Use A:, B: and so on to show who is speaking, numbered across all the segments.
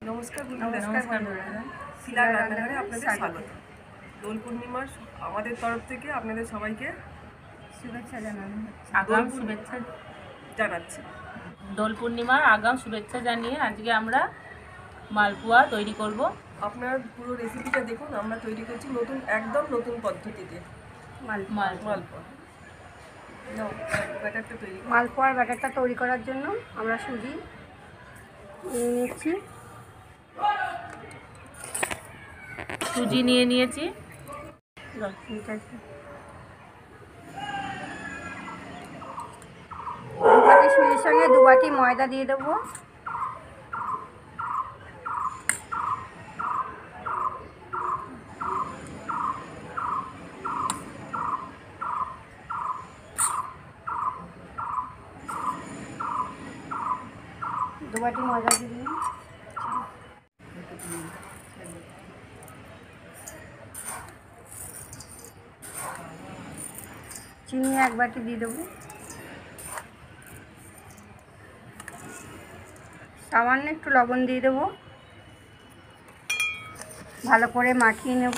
A: নমস্কার
B: বন্ধুরা,
A: শিলার রান্নাঘরে আপনাদের স্বাগত। দোল পূর্ণিমার আমাদের তরফ থেকে আপনাদের সবাইকে
B: শুভেচ্ছা
A: জানাচ্ছি।
C: দোল পূর্ণিমার আগাম শুভেচ্ছা জানিয়ে আজকে আমরা মালপোয়া তৈরি করব।
A: আপনারা পুরো রেসিপিটা দেখুন। আমরা তৈরি করছি একদম নতুন পদ্ধতিতে
B: মালপোয়ার ব্যাটারটা তৈরি করার জন্য আমরা সুজি
C: নিয়ে নিয়েছি।
B: দু বাটি সুজির সঙ্গে 2 বাটি ময়দা দিয়ে দেবো। दो बाटी मयदा দিয়ে চিনি 1 বাটি দিয়ে দেবো। সামান্য একটু লবণ দিয়ে দেবো। ভালো করে মাখিয়ে নেব।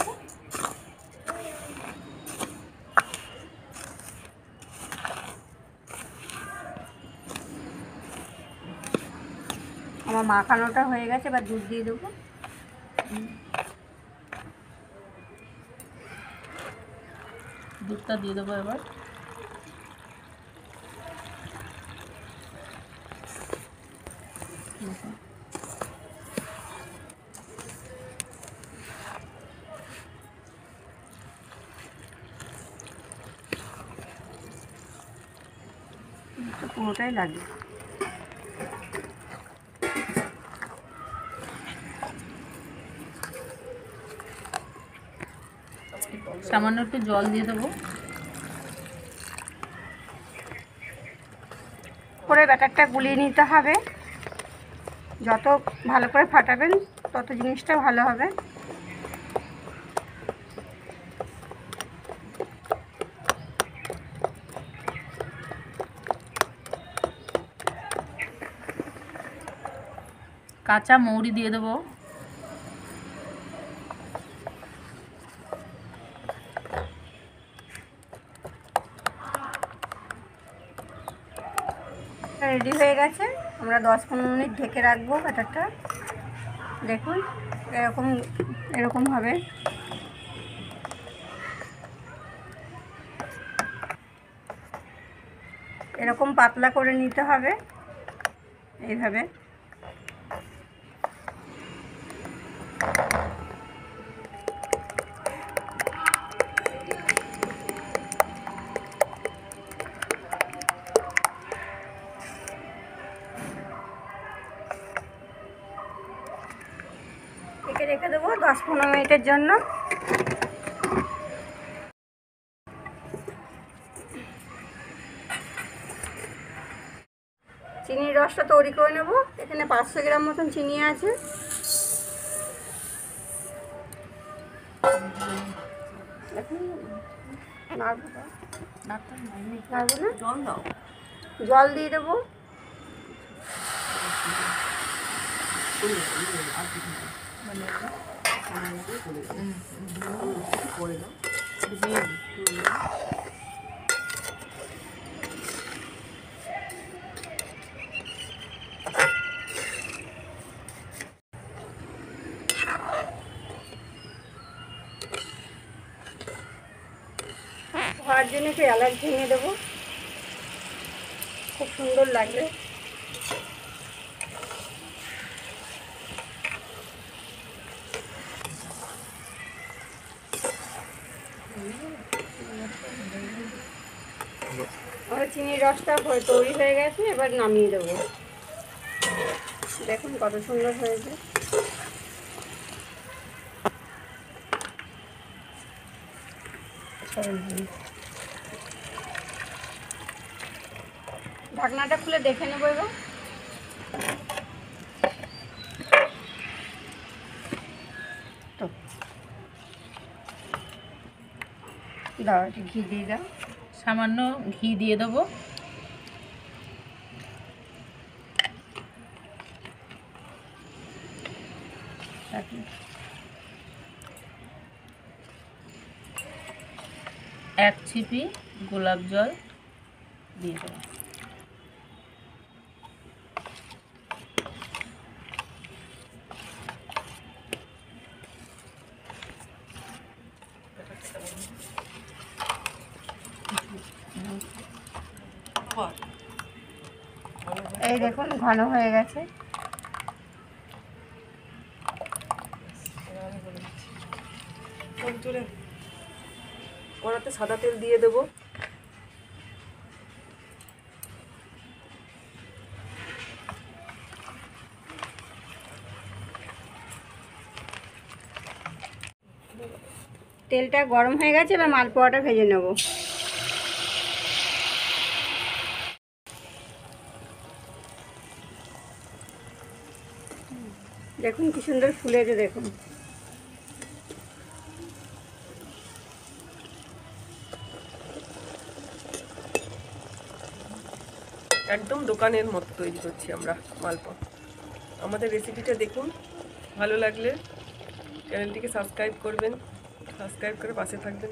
B: আমার মাখানোটা হয়ে গেছে, এবার দুধ দিয়ে দেবো।
C: দুধটা দিয়ে দেবো এবার।
B: পুরোটাই লাগে।
C: সামান্য একটু জল দিয়ে দেবো।
B: করে ব্যাটারটা গুলিয়ে নিতে হবে। যত ভালো করে ফাটাবেন তত জিনিসটা ভালো হবে।
C: কাঁচা মৌরি দিয়ে দেবো।
B: রেডি হয়ে গেছে। আমরা 10-15 মিনিট ঢেকে রাখবো ব্যাটারটা। দেখুন এরকম হবে। এরকম পাতলা করে নিতে হবে এইভাবে। রেখে দেবো 10-15 মিনিটের জন্য। চিনির রসটা তৈরি করে নেব। এখানে 500 গ্রাম মতন চিনি আছে। জল দিয়ে দেবো। খাওয়ার জন্য একটু এলাচ ভেঙে দেবো, খুব সুন্দর লাগবে। আমার চিনির রসটা তৈরি হয়ে গেছে, এবার নামিয়ে দেবো। দেখুন কত সুন্দর হয়েছে। ঢাকনাটা খুলে দেখে নেবো এবার। দাও একটু ঘি দিয়ে দাও।
C: সামান্য ঘি দিয়ে দেবো।
B: রাখি।
C: 1 ছিপি গোলাপ জল দিয়ে দেবো।
B: এই দেখুন ঘন হয়ে গেছে।
A: কড়াতে সাদা তেল দিয়ে দেবো।
B: তেলটা গরম হয়ে গেছে, এবার মালপোয়াটা ভেজে নেব। দেখুন কি সুন্দর ফুলেছে, দেখুন।
A: একদম দোকানের মতো তৈরি করছি আমরা মালপোয়া। আমাদের রেসিপিটা দেখুন, ভালো লাগলে চ্যানেলটিকে সাবস্ক্রাইব করবেন, সাবস্ক্রাইব করে পাশে থাকবেন।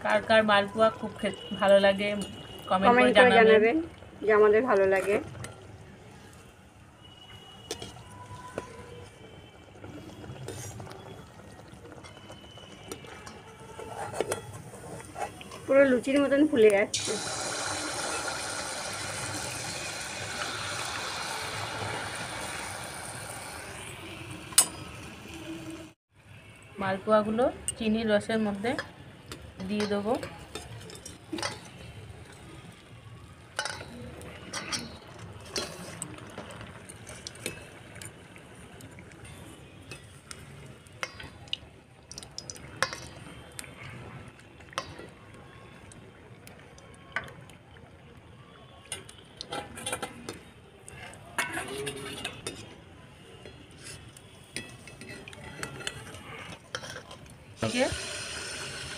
C: কার কার মালপোয়া খুব খেতে ভালো লাগে কমেন্ট করে
B: কমেন্ট করে
C: জানাবেন।
B: জানাবেন যে আমাদের ভালো লাগে। পুরো লুচির মতন ফুলে যাচ্ছে।
C: মালপোয়াগুলো চিনির রসের মধ্যে দিয়ে দেবো।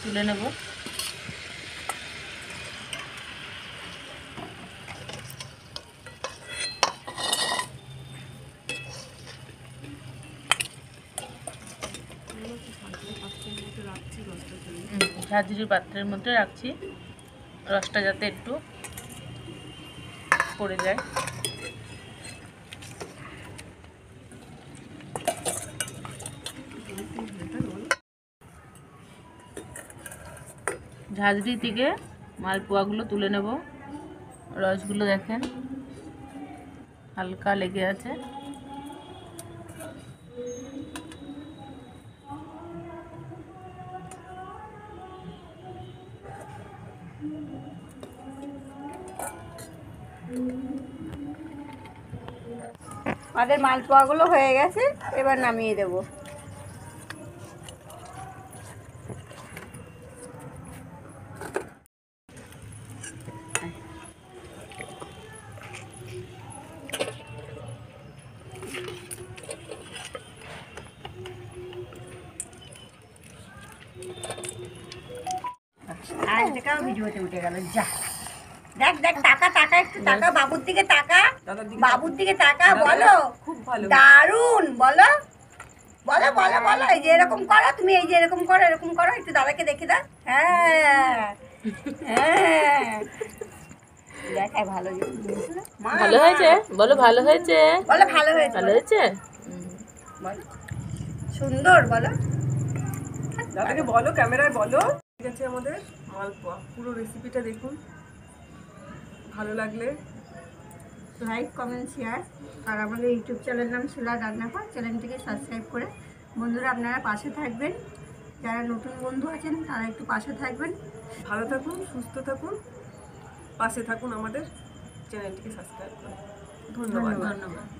C: তুলে নেব। ঝাঁঝরির পাত্রের মধ্যে রাখছি, রসটা যাতে একটু পড়ে যায়। ঝাঁঝরি থেকে মালপোয়াগুলো তুলে নেব। রসগুলো দেখেন হালকা লেগে আছে।
B: আমাদের মালপোয়াগুলো হয়ে গেছে, এবার নামিয়ে দেব। আর দেখাও ভিডিওতে উঠে গেল, যা দেখ দেখ, টাকা টাকা, একটু টাকা, বাবুর দিকে টাকা,
A: দাদার দিকে
B: বাবুর দিকে টাকা। বলো,
A: খুব ভালো।
B: দারুন, বলো বলো বলো বলো। এই যে এরকম করো তুমি, এই যে এরকম করো, এরকম করো, একটু দাদাকে দেখে দাও। হ্যাঁ হ্যাঁ, দেখায় ভালো জিনিস না? মা,
C: ভালো হয়েছে বলো, ভালো হয়েছে
B: বলো ভালো হয়েছে,
C: ভালো
B: বলো,
C: হয়েছে।
B: বলো সুন্দর, বলো।
A: দাদাকে বলো, ক্যামেরায় বলো। ঠিক আছে, আমাদের মালপোয়া পুরো রেসিপিটা দেখুন, ভালো লাগলে
B: লাইক, কমেন্ট, শেয়ার। আর আমাদের ইউটিউব চ্যানেলের নাম শিলা রান্নাঘর, চ্যানেলটিকে সাবস্ক্রাইব করে বন্ধুরা আপনারা পাশে থাকবেন। যারা নতুন বন্ধু আছেন তারা একটু পাশে থাকবেন।
A: ভালো থাকুন, সুস্থ থাকুন, পাশে থাকুন, আমাদের চ্যানেলটিকে সাবস্ক্রাইব করুন। ধন্যবাদ।
C: ধন্যবাদ।